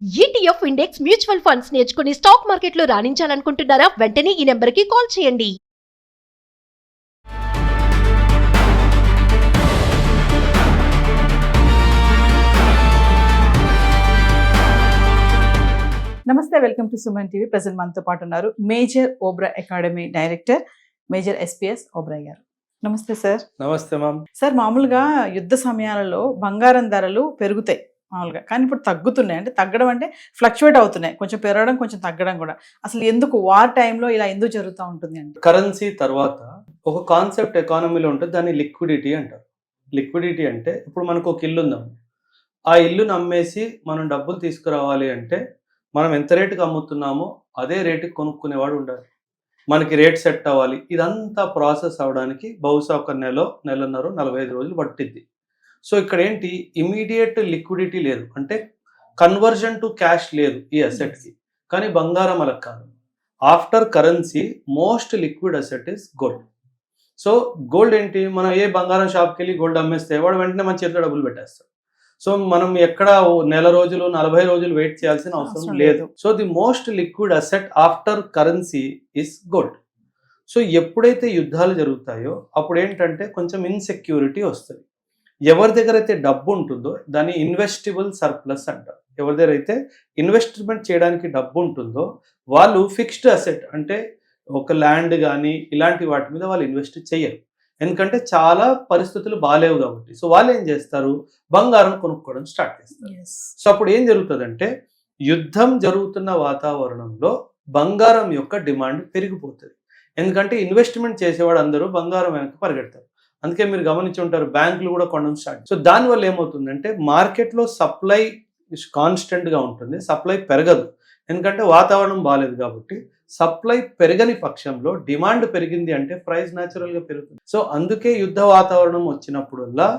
ETF index mutual funds నేర్చుకుని stock మార్కెట్లో రాణించాలనుకుంటున్నారా? వెంటనే ఈ నెంబర్కి కాల్ చేయండి. నమస్తే, welcome to Suman TV. Present మనతో పాటు ఉన్నారు major Obra academy director major SPS Obra గారు. నమస్తే సార్. నమస్తే మ్యామ్. సార్, మామూలుగా యుద్ధ సమయాలలో బంగారం ధరలు పెరుగుతాయి మామూలుగా, కానీ ఇప్పుడు తగ్గుతున్నాయి. అంటే తగ్గడం అంటే ఫ్లక్చువేట్ అవుతున్నాయి, కొంచెం పెరగడం కొంచెం తగ్గడం కూడా. అసలు ఎందుకు వార్ టైంలో ఇలా ఎందుకు జరుగుతూ ఉంటుంది అంటే? కరెన్సీ తర్వాత ఒక కాన్సెప్ట్ ఎకానమీలో ఉంటుంది, దాన్ని లిక్విడిటీ అంటారు. లిక్విడిటీ అంటే ఇప్పుడు మనకు ఒక ఇల్లు ఉందాం, ఆ ఇల్లుని అమ్మేసి మనం డబ్బులు తీసుకురావాలి అంటే మనం ఎంత రేటుకి అమ్ముతున్నామో అదే రేటుకి కొనుక్కునేవాడు ఉండాలి. మనకి రేట్ సెట్ అవ్వాలి. ఇదంతా ప్రాసెస్ అవ్వడానికి బహుశా ఒక నెలన్నర 45 రోజులు పట్టిద్ది. సో ఇక్కడ ఏంటి, ఇమీడియట్ లిక్విడిటీ లేదు, అంటే కన్వర్జన్ టు క్యాష్ లేదు ఈ అసెట్కి. కానీ బంగారం అలా కాదు. After currency most liquid asset is gold. So gold ఏంటి, మనం ఏ బంగారం షాప్కి వెళ్ళి గోల్డ్ అమ్మేస్తే వాడు వెంటనే మన చేతిలో డబ్బులు పెట్టేస్తాడు. సో మనం ఎక్కడ నెల రోజులు 40 రోజులు వెయిట్ చేయాల్సిన అవసరం లేదు. So the most liquid asset after currency is gold. So ఎప్పుడైతే యుద్ధాలు జరుగుతాయో అప్పుడు ఏంటంటే కొంచెం ఇన్సెక్యూరిటీ వస్తుంది. ఎవరి దగ్గర అయితే డబ్బు ఉంటుందో దాన్ని ఇన్వెస్టిబుల్ సర్ప్లస్ అంటారు. ఎవరి దగ్గర అయితే ఇన్వెస్ట్మెంట్ చేయడానికి డబ్బు ఉంటుందో వాళ్ళు ఫిక్స్డ్ అసెట్, అంటే ఒక ల్యాండ్ కానీ ఇలాంటి వాటి మీద వాళ్ళు ఇన్వెస్ట్ చేయరు, ఎందుకంటే చాలా పరిస్థితులు బాగాలేవు కాబట్టి. సో వాళ్ళు ఏం చేస్తారు, బంగారం కొనుక్కోవడం స్టార్ట్ చేస్తారు. సో అప్పుడు ఏం జరుగుతుందంటే యుద్ధం జరుగుతున్న వాతావరణంలో బంగారం యొక్క డిమాండ్ పెరిగిపోతుంది, ఎందుకంటే ఇన్వెస్ట్మెంట్ చేసేవాడు అందరూ బంగారం వెనక పరిగెడతారు. అందుకే మీరు గమనించి ఉంటారు, బ్యాంకులు కూడా కొనడం స్టార్ట్. సో దానివల్ల ఏమవుతుందంటే మార్కెట్లో సప్లై కాన్స్టెంట్గా ఉంటుంది, సప్లై పెరగదు, ఎందుకంటే వాతావరణం బాగాలేదు కాబట్టి. సప్లై పెరగని పక్షంలో డిమాండ్ పెరిగింది అంటే ప్రైస్ న్యాచురల్గా పెరుగుతుంది. సో అందుకే యుద్ధ వాతావరణం వచ్చినప్పుడల్లా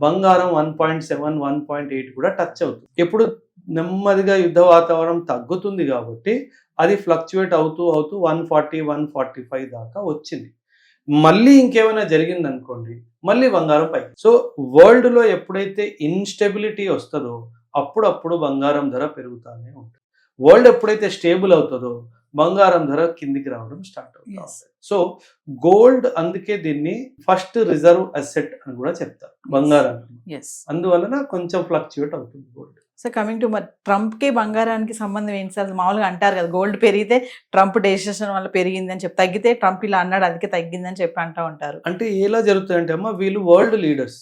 బంగారం 1.7, 1.8 కూడా టచ్ అవుతుంది. ఎప్పుడు నెమ్మదిగా యుద్ధ వాతావరణం తగ్గుతుంది కాబట్టి అది ఫ్లక్చువేట్ అవుతూ 140, 145 దాకా వచ్చింది. మళ్ళీ ఇంకేమైనా జరిగింది అనుకోండి, మళ్ళీ బంగారం పైకి. సో వరల్డ్లో ఎప్పుడైతే ఇన్స్టెబిలిటీ వస్తుందో అప్పుడప్పుడు బంగారం ధర పెరుగుతూనే ఉంటుంది. వరల్డ్ ఎప్పుడైతే స్టేబుల్ అవుతుందో బంగారం ధర కిందికి రావడం స్టార్ట్ అవుతుంది. సో గోల్డ్, అందుకే దీన్ని ఫస్ట్ రిజర్వ్ అసెట్ అని కూడా చెప్తారు బంగారానికి. అందువలన కొంచెం ఫ్లక్చువేట్ అవుతుంది గోల్డ్. సో కమింగ్ టు మరి ట్రంప్కి బంగారానికి సంబంధం ఏంటి సార్? మామూలుగా అంటారు కదా, గోల్డ్ పెరిగితే ట్రంప్ డెసిషన్ వల్ల పెరిగింది అని చెప్పి, తగ్గితే ట్రంప్ ఇలా అన్నాడు అందుకే తగ్గిందని చెప్పి అంటూ ఉంటారు. అంటే ఎలా జరుగుతుందంటే అమ్మ, వీళ్ళు వరల్డ్ లీడర్స్,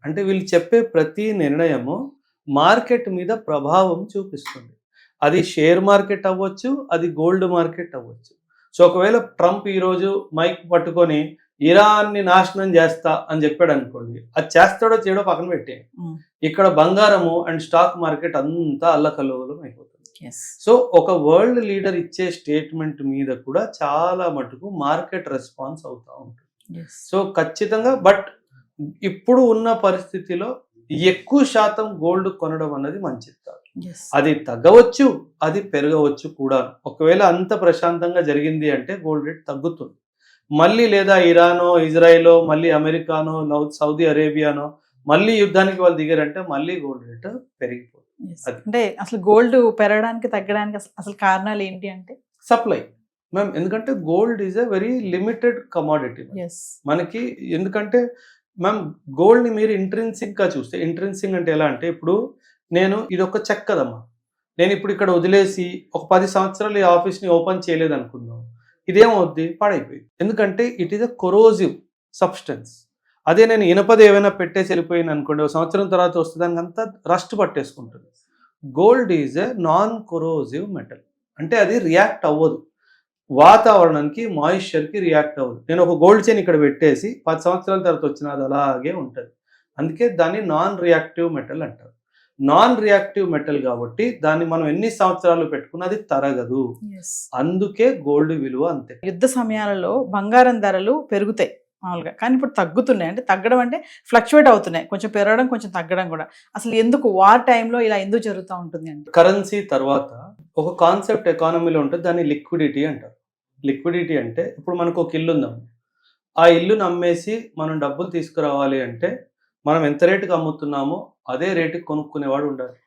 అంటే వీళ్ళు చెప్పే ప్రతి నిర్ణయము మార్కెట్ మీద ప్రభావం చూపిస్తుంది. అది షేర్ మార్కెట్ అవ్వచ్చు, అది గోల్డ్ మార్కెట్ అవ్వచ్చు. సో ఒకవేళ ట్రంప్ ఈరోజు మైక్ పట్టుకొని ఇరాన్ని నాశనం చేస్తా అని చెప్పాడు అనుకోండి, అది చేస్తాడో చేయడో పక్కన పెట్టే, ఇక్కడ బంగారము అండ్ స్టాక్ మార్కెట్ అంతా అల్లకల్లోలం అయిపోతుంది. సో ఒక వరల్డ్ లీడర్ ఇచ్చే స్టేట్మెంట్ మీద కూడా చాలా మటుకు మార్కెట్ రెస్పాన్స్ అవుతూ ఉంటుంది. సో ఖచ్చితంగా, బట్ ఇప్పుడు ఉన్న పరిస్థితిలో ఎక్కువ శాతం గోల్డ్ కొనడం అన్నది మంచిది కాదు. అది తగ్గవచ్చు, అది పెరగవచ్చు కూడా. ఒకవేళ అంత ప్రశాంతంగా జరిగింది అంటే గోల్డ్ రేట్ తగ్గుతుంది మళ్ళీ, లేదా ఇరానో, ఇజ్రాయిలో, మళ్ళీ అమెరికానో, సౌదీ అరేబియానో మళ్ళీ యుద్ధానికి వాళ్ళు దిగారంటే మళ్ళీ గోల్డ్ రేట్ పెరిగిపోతుంది. అంటే అసలు గోల్డ్ పెరగడానికి తగ్గడానికి అసలు కారణాలు ఏంటి అంటే సప్లై మ్యామ్. ఎందుకంటే gold is a very limited commodity మనకి. ఎందుకంటే మ్యామ్ గోల్డ్ని మీరు ఇంట్రెన్సిక్గా చూస్తే, ఇంట్రెన్సిక్ అంటే ఎలా అంటే, ఇప్పుడు నేను ఇది ఒక చెక్ కదమ్మా, నేను ఇప్పుడు ఇక్కడ వదిలేసి ఒక 10 సంవత్సరాలు ఈ ఆఫీస్ని ఓపెన్ చేయలేదు అనుకుందాం, ఇదేమవుద్ది, పాడైపోయింది. ఎందుకంటే it is a coercive substance. అదే నేను ఇనపది ఏమైనా పెట్టేసి వెళ్ళిపోయింది అనుకోండి, ఒక సంవత్సరం తర్వాత వస్తే దానికి అంతా రస్ట్ పట్టేసుకుంటుంది. Gold is a non corrosive metal, అంటే అది రియాక్ట్ అవ్వదు, వాతావరణానికి మాయిశ్చర్కి రియాక్ట్ అవ్వదు. నేను ఒక గోల్డ్ చైన్ ఇక్కడ పెట్టేసి 10 సంవత్సరాల తర్వాత వచ్చిన అది అలాగే ఉంటుంది. అందుకే దాన్ని నాన్ రియాక్టివ్ మెటల్ అంటారు. నాన్ రియాక్టివ్ మెటల్ కాబట్టి దాన్ని మనం ఎన్ని సంవత్సరాలు పెట్టుకున్నా అది తరగదు. అందుకే గోల్డ్ విలువ అంతే. యుద్ధ సమయాలలో బంగారం ధరలు పెరుగుతాయి మామూలుగా, కానీ ఇప్పుడు తగ్గుతున్నాయి. అంటే తగ్గడం అంటే ఫ్లక్చువేట్ అవుతున్నాయి, కొంచెం పెరగడం కొంచెం తగ్గడం కూడా. అసలు ఎందుకు వార్ టైంలో ఇలా ఎందుకు జరుగుతూ ఉంటుంది అంటే? కరెన్సీ తర్వాత ఒక కాన్సెప్ట్ ఎకానమీలో ఉంటుంది, దాన్ని లిక్విడిటీ అంటారు. లిక్విడిటీ అంటే ఇప్పుడు మనకు ఒక ఇల్లు ఉందాం, ఆ ఇల్లుని అమ్మేసి మనం డబ్బులు తీసుకురావాలి అంటే మనం ఎంత రేటుకి అమ్ముతున్నామో అదే రేటుకి కొనుక్కునేవాడు ఉండాలి,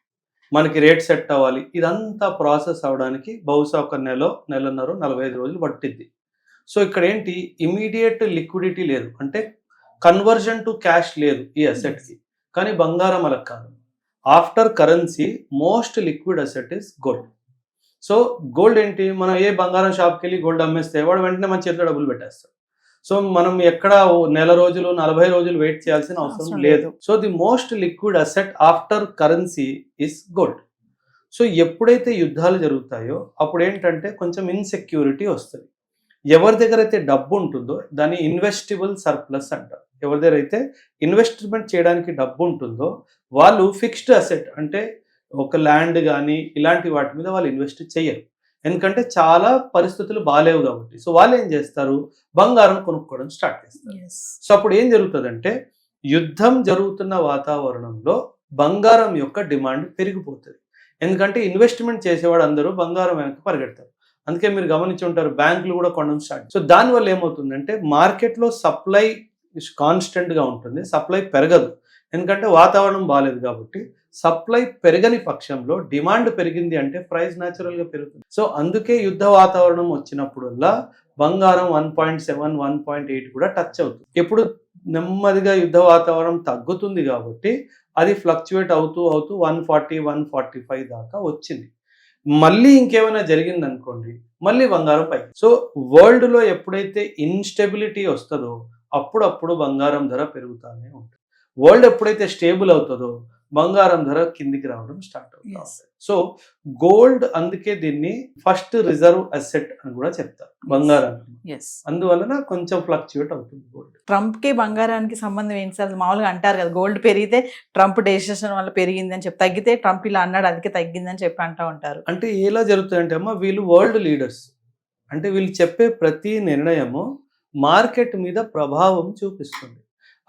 మనకి రేట్ సెట్ అవ్వాలి, ఇదంతా ప్రాసెస్ అవ్వడానికి బహుశా ఒక నెలన్నర 45 రోజులు పట్టింది. సో ఇక్కడ ఏంటి, ఇమీడియట్ లిక్విడిటీ లేదు, అంటే కన్వర్జన్ టు క్యాష్ లేదు ఈ అసెట్కి. కానీ బంగారం అలా కాదు. After currency most liquid asset is gold. So gold ఏంటి, మనం ఏ బంగారం షాప్కి వెళ్ళి గోల్డ్ అమ్మేస్తే వాడు వెంటనే మన చేతిలో డబ్బులు పెట్టేస్తాడు. సో మనం ఎక్కడ నెల రోజులు 40 రోజులు వెయిట్ చేయాల్సిన అవసరం లేదు. So the most liquid asset after currency is gold. So ఎప్పుడైతే యుద్ధాలు జరుగుతాయో అప్పుడు ఏంటంటే కొంచెం ఇన్సెక్యూరిటీ వస్తుంది. ఎవరి దగ్గర అయితే డబ్బు ఉంటుందో దాన్ని ఇన్వెస్టిబుల్ సర్ప్లస్ అంటారు. ఎవరి దగ్గర అయితే ఇన్వెస్ట్మెంట్ చేయడానికి డబ్బు ఉంటుందో వాళ్ళు ఫిక్స్డ్ అసెట్, అంటే ఒక ల్యాండ్ కానీ ఇలాంటి వాటి మీద వాళ్ళు ఇన్వెస్ట్ చేయరు, ఎందుకంటే చాలా పరిస్థితులు బాగాలేవు కాబట్టి. సో వాళ్ళు ఏం చేస్తారు, బంగారం కొనుక్కోవడం స్టార్ట్ చేస్తారు. సో అప్పుడు ఏం జరుగుతుందంటే యుద్ధం జరుగుతున్న వాతావరణంలో బంగారం యొక్క డిమాండ్ పెరిగిపోతుంది, ఎందుకంటే ఇన్వెస్ట్మెంట్ చేసేవాడు అందరూ బంగారం వెనక పరిగెడతారు. అందుకే మీరు గమనించి ఉంటారు బ్యాంకులు కూడా కొనడం స్టార్ట్. సో దానివల్ల ఏమవుతుందంటే మార్కెట్లో సప్లై కాన్స్టెంట్గా ఉంటుంది, సప్లై పెరగదు, ఎందుకంటే వాతావరణం బాగాలేదు కాబట్టి. సప్లై పెరగని పక్షంలో డిమాండ్ పెరిగింది అంటే ప్రైస్ న్యాచురల్గా పెరుగుతుంది. సో అందుకే యుద్ధ వాతావరణం వచ్చినప్పుడల్లా బంగారం 1.7, 1.8 కూడా టచ్ అవుతుంది. ఎప్పుడు నెమ్మదిగా యుద్ధ వాతావరణం తగ్గుతుంది కాబట్టి అది ఫ్లక్చువేట్ అవుతూ 140, 145 దాకా వచ్చింది. మళ్ళీ ఇంకేమైనా జరిగింది అనుకోండి, మళ్ళీ బంగారం పైకి. సో వరల్డ్లో ఎప్పుడైతే ఇన్స్టెబిలిటీ వస్తుందో అప్పుడప్పుడు బంగారం ధర పెరుగుతూనే ఉంటుంది. వరల్డ్ ఎప్పుడైతే స్టేబుల్ అవుతుందో బంగారం ధర కిందికి రావడం స్టార్ట్ అవుతుంది. సో గోల్డ్, అందుకే దీన్ని ఫస్ట్ రిజర్వ్ అసెట్ అని కూడా చెప్తారు బంగారానికి. అందువలన కొంచెం ఫ్లక్చుయేట్ అవుతుంది గోల్డ్. ట్రంప్ కి బంగారానికి సంబంధం ఏంటి సార్? మామూలుగా అంటారు కదా, గోల్డ్ పెరిగితే ట్రంప్ డెసిషన్ వల్ల పెరిగింది అని చెప్పి, తగ్గితే ట్రంప్ ఇలా అన్నాడు అందుకే తగ్గిందని చెప్పి అంటూ ఉంటారు. అంటే ఎలా జరుగుతుందంటే అమ్మ, వీళ్ళు వరల్డ్ లీడర్స్, అంటే వీళ్ళు చెప్పే ప్రతి నిర్ణయము మార్కెట్ మీద ప్రభావం చూపిస్తుంది.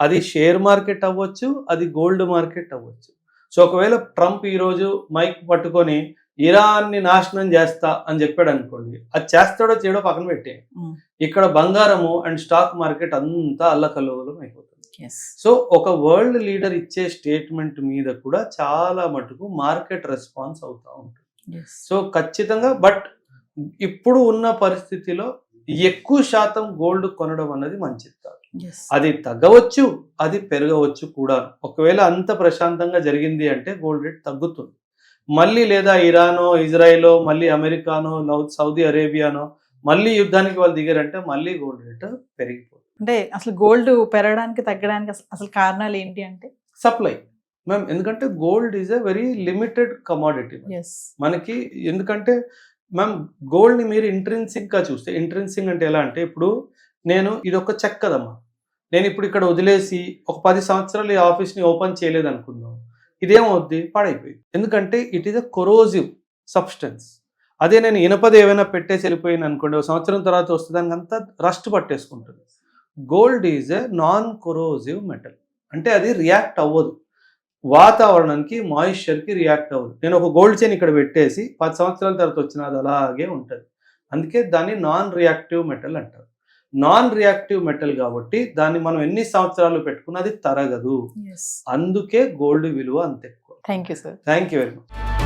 అది షేర్ మార్కెట్ అవ్వచ్చు, అది గోల్డ్ మార్కెట్ అవ్వచ్చు. సో ఒకవేళ ట్రంప్ ఈరోజు మైక్ పట్టుకొని ఇరాన్ని నాశనం చేస్తా అని చెప్పాడు అనుకోండి, అది చేస్తాడో చేయడో పక్కన పెట్టే, ఇక్కడ బంగారము అండ్ స్టాక్ మార్కెట్ అంతా అల్లకల్లోలం అయిపోతుంది. సో ఒక వరల్డ్ లీడర్ ఇచ్చే స్టేట్మెంట్ మీద కూడా చాలా మటుకు మార్కెట్ రెస్పాన్స్ అవుతూ ఉంటుంది. సో ఖచ్చితంగా, బట్ ఇప్పుడు ఉన్న పరిస్థితిలో ఎక్కువ శాతం గోల్డ్ కొనడం అన్నది మంచిది కాదు. అది తగ్గవచ్చు, అది పెరగవచ్చు కూడా. ఒకవేళ అంత ప్రశాంతంగా జరిగింది అంటే గోల్డ్ రేట్ తగ్గుతుంది మళ్ళీ, లేదా ఇరానో, ఇజ్రాయెలో, మళ్ళీ అమెరికానో, సౌదీ అరేబియానో మళ్ళీ యుద్ధానికి వాళ్ళు దిగారంటే మళ్ళీ గోల్డ్ రేట్ పెరిగిపోతుంది. అంటే అసలు గోల్డ్ పెరగడానికి తగ్గడానికి అసలు కారణాలు ఏంటి అంటే సప్లై మ్యామ్, ఎందుకంటే gold is a very limited commodity మనకి. ఎందుకంటే మ్యామ్ గోల్డ్ని మీరు ఇంట్రెన్సిక్గా చూస్తే, ఇంట్రెన్సిక్ అంటే ఎలా అంటే, ఇప్పుడు నేను ఇది ఒక చెక్ కదమ్మా, నేను ఇప్పుడు ఇక్కడ వదిలేసి ఒక 10 సంవత్సరాలు ఈ ఆఫీస్ని ఓపెన్ చేయలేదు అనుకుందాం, ఇదేమవుద్ది, పాడైపోయింది. ఎందుకంటే it is a coercive substance. అదే నేను ఇనపది ఏమైనా పెట్టేసి వెళ్ళిపోయింది అనుకోండి, ఒక సంవత్సరం తర్వాత వస్తే దానికి అంతా రస్ట్ పట్టేసుకుంటుంది. Gold is a non corrosive metal, అంటే అది రియాక్ట్ అవ్వదు, వాతావరణానికి మాయిశ్చర్కి రియాక్ట్ అవ్వదు. నేను ఒక గోల్డ్ చైన్ ఇక్కడ పెట్టేసి 10 సంవత్సరాల తర్వాత వచ్చిన అది అలాగే ఉంటుంది. అందుకే దాన్ని నాన్ రియాక్టివ్ మెటల్ అంటారు. నాన్ రియాక్టివ్ మెటల్ కాబట్టి దాన్ని మనం ఎన్ని సంవత్సరాలు పెట్టుకున్నా అది తరగదు. అందుకే గోల్డ్ విలువ అంత ఎక్కువ. Thank you sir. Thank you very much.